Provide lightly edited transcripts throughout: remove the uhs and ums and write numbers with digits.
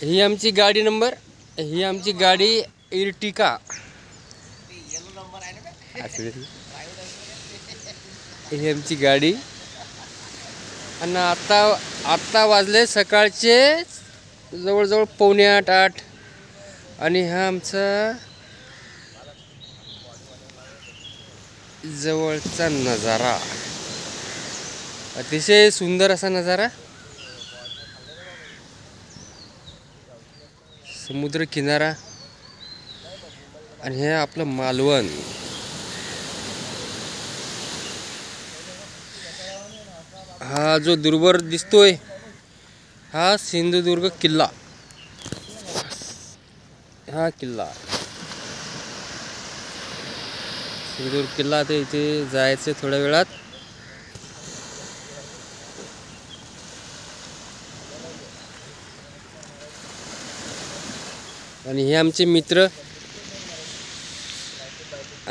ही आमची गाडी नंबर, ही आमची गाडी इर्टिका। ही आमची गाडी आणि आता वाजले सकाळचे जवळजवळ 7:45 आणि हा आमचा जवळचा नजारा, अतिशय सुंदर असा नजारा, समुद्र किनारा आणि हे आपलं मालवण। हा जो दूरवर दिसतोय हा सिंधुदुर्ग किल्ला, हा किल्ला सिंधुदुर्ग किल्ला। आता इथे जायचं थोड्या वेळात। आणि हे आमचे मित्र,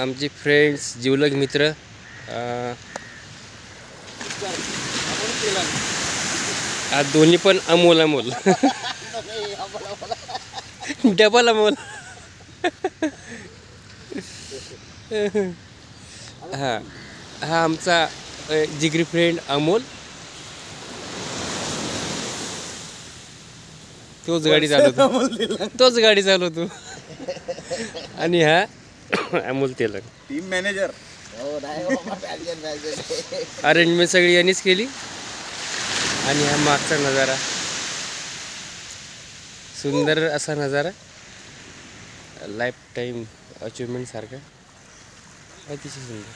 आमचे फ्रेंड्स, जिवलग मित्र, आज दोन्ही पण अमोल अमोल डबल अमोल। हा हा आमचा जिगरी फ्रेंड अमोल, तोच गाडी चालवतो आणि हा Amol Telang, team manager. Arrangement सगळी यांनीच केली। आणि हा मागचा नजारा, सुंदर असा नजारा, लाईफ टाईम अचिव्हमेंट सारखा, अतिशय सुंदर।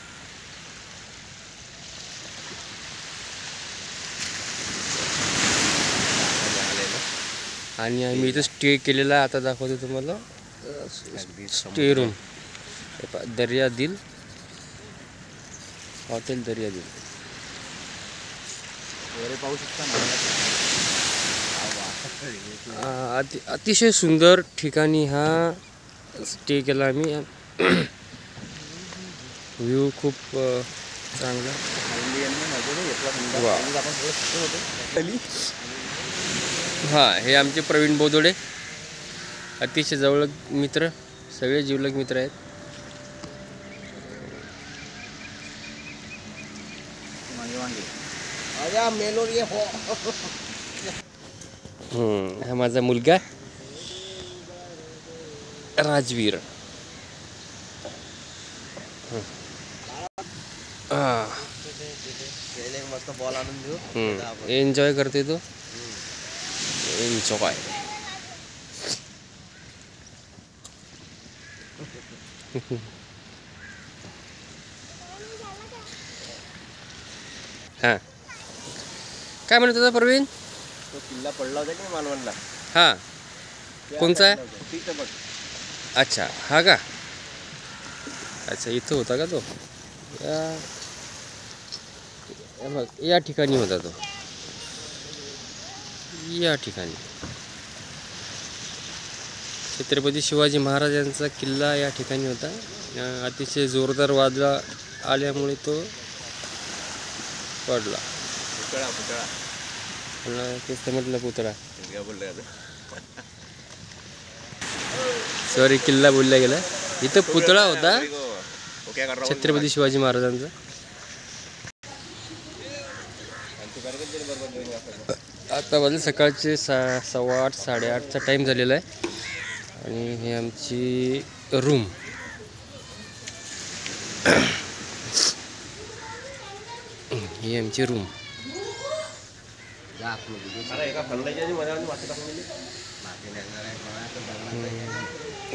आणि आम्ही इथं स्टे केलेला, आता दाखवतो तुम्हाला स्टे रूम, दर्या दिल हॉटेल, दर्या दिल। पाहू शकता अतिशय सुंदर ठिकाणी हा स्टे केला आम्ही। व्ह्यू खूप चांगला। हा हे आमचे प्रवीण बोदोडे, अतिशय जवळ मित्र, सगळे जिवलग मित्र आहेत। हा माझा मुलगा राजवीर। मस्त बॉल आणून देऊ, एन्जॉय करते तो, एन्जॉय। हा काय म्हणत होता प्रवीण? तो किल्ला पडला होता की मालवणला? हा कोणचा? तिथं बघ। अच्छा हा का? अच्छा इथं होता का तो? या ठिकाणी होता तो, या ठिकाणी छत्रपती शिवाजी महाराजांचा किल्ला या ठिकाणी होता। अतिशय जोरदार वादळ आल्यामुळे तो पडला। तेच तर म्हटलं पुतळा, सॉरी किल्ला बोलला गेला, इथं पुतळा होता छत्रपती शिवाजी महाराजांचा। आता वाजले सकाळचे 8:15 8:30चा टाईम झालेला आहे। आणि हे आमची रूम, ही आमची रूम।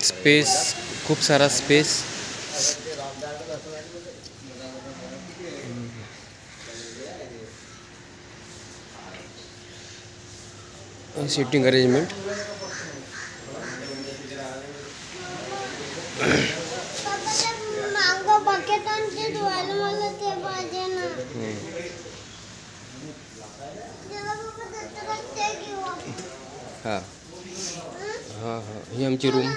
स्पेस, खूप सारा स्पेस। सीटिंग अरेंजमेंट, हाँ हाँ हाँ ही आमची रूम।